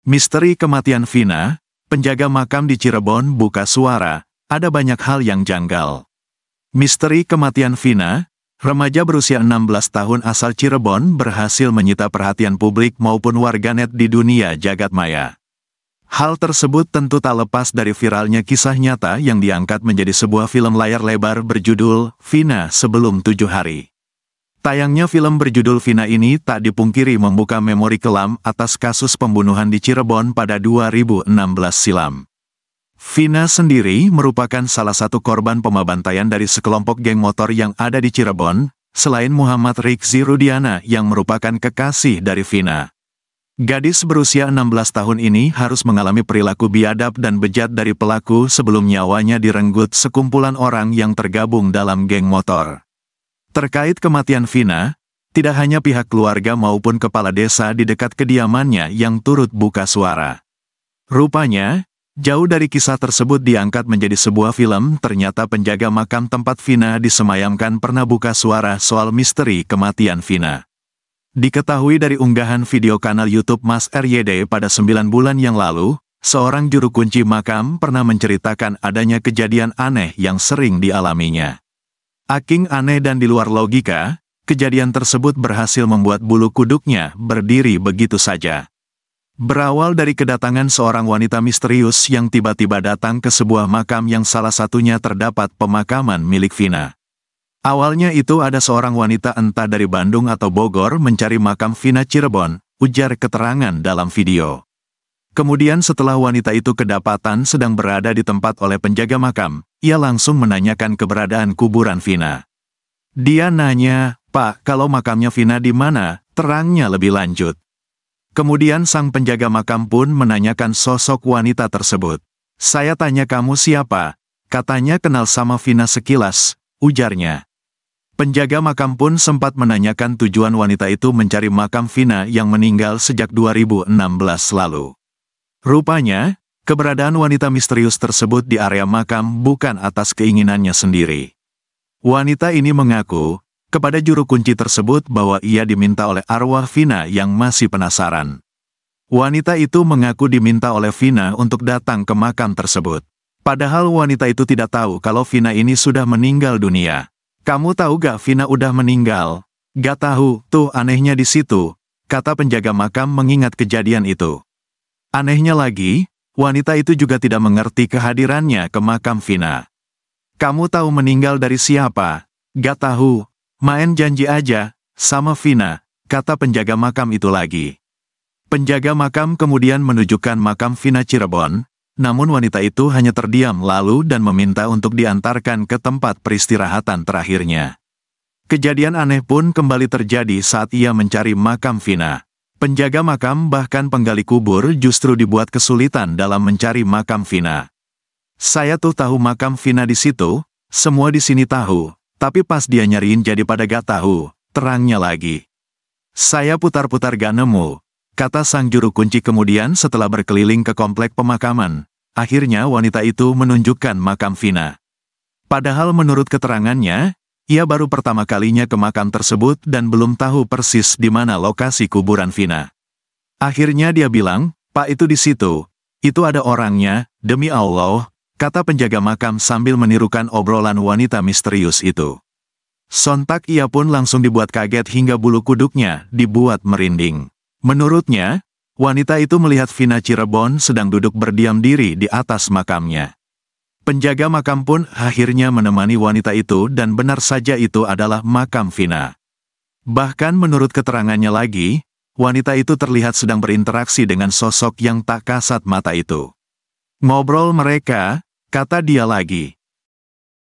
Misteri kematian Vina, penjaga makam di Cirebon buka suara, ada banyak hal yang janggal. Misteri kematian Vina, remaja berusia 16 tahun asal Cirebon berhasil menyita perhatian publik maupun warganet di dunia jagat maya. Hal tersebut tentu tak lepas dari viralnya kisah nyata yang diangkat menjadi sebuah film layar lebar berjudul Vina Sebelum 7 Hari. Tayangnya film berjudul Vina ini tak dipungkiri membuka memori kelam atas kasus pembunuhan di Cirebon pada 2016 silam. Vina sendiri merupakan salah satu korban pembantaian dari sekelompok geng motor yang ada di Cirebon, selain Muhammad Rikzi Rudiana yang merupakan kekasih dari Vina. Gadis berusia 16 tahun ini harus mengalami perilaku biadab dan bejat dari pelaku sebelum nyawanya direnggut sekumpulan orang yang tergabung dalam geng motor. Terkait kematian Vina, tidak hanya pihak keluarga maupun kepala desa di dekat kediamannya yang turut buka suara. Rupanya, jauh dari kisah tersebut diangkat menjadi sebuah film, ternyata penjaga makam tempat Vina disemayamkan pernah buka suara soal misteri kematian Vina. Diketahui dari unggahan video kanal YouTube Mas RYD pada 9 bulan yang lalu, seorang juru kunci makam pernah menceritakan adanya kejadian aneh yang sering dialaminya. Saking aneh dan di luar logika, kejadian tersebut berhasil membuat bulu kuduknya berdiri begitu saja. Berawal dari kedatangan seorang wanita misterius yang tiba-tiba datang ke sebuah makam yang salah satunya terdapat pemakaman milik Vina. Awalnya itu ada seorang wanita entah dari Bandung atau Bogor mencari makam Vina Cirebon, ujar keterangan dalam video. Kemudian setelah wanita itu kedapatan sedang berada di tempat oleh penjaga makam, ia langsung menanyakan keberadaan kuburan Vina. Dia nanya, "Pak, kalau makamnya Vina di mana? Terangnya lebih lanjut." Kemudian sang penjaga makam pun menanyakan sosok wanita tersebut. "Saya tanya kamu siapa?" "Katanya kenal sama Vina sekilas," ujarnya. Penjaga makam pun sempat menanyakan tujuan wanita itu mencari makam Vina yang meninggal sejak 2016 lalu. Rupanya, keberadaan wanita misterius tersebut di area makam bukan atas keinginannya sendiri. Wanita ini mengaku kepada juru kunci tersebut bahwa ia diminta oleh arwah Vina yang masih penasaran. Wanita itu mengaku diminta oleh Vina untuk datang ke makam tersebut. Padahal wanita itu tidak tahu kalau Vina ini sudah meninggal dunia. "Kamu tahu gak Vina udah meninggal?" "Gak tahu, tuh anehnya di situ," kata penjaga makam mengingat kejadian itu. Anehnya lagi, wanita itu juga tidak mengerti kehadirannya ke makam Vina. "Kamu tahu meninggal dari siapa?" "Gak tahu, main janji aja sama Vina," kata penjaga makam itu lagi. Penjaga makam kemudian menunjukkan makam Vina Cirebon, namun wanita itu hanya terdiam lalu dan meminta untuk diantarkan ke tempat peristirahatan terakhirnya. Kejadian aneh pun kembali terjadi saat ia mencari makam Vina. Penjaga makam bahkan penggali kubur justru dibuat kesulitan dalam mencari makam Vina. "Saya tuh tahu makam Vina di situ, semua di sini tahu, tapi pas dia nyariin jadi pada gak tahu," terangnya lagi. "Saya putar-putar gak nemu," kata sang juru kunci kemudian setelah berkeliling ke komplek pemakaman. Akhirnya wanita itu menunjukkan makam Vina. Padahal menurut keterangannya, ia baru pertama kalinya ke makam tersebut dan belum tahu persis di mana lokasi kuburan Vina. Akhirnya dia bilang, "Pak, itu di situ. Itu ada orangnya, demi Allah," kata penjaga makam sambil menirukan obrolan wanita misterius itu. Sontak ia pun langsung dibuat kaget hingga bulu kuduknya dibuat merinding. Menurutnya, wanita itu melihat Vina Cirebon sedang duduk berdiam diri di atas makamnya. Penjaga makam pun akhirnya menemani wanita itu dan benar saja itu adalah makam Vina. Bahkan menurut keterangannya lagi, wanita itu terlihat sedang berinteraksi dengan sosok yang tak kasat mata itu. "Ngobrol mereka," kata dia lagi.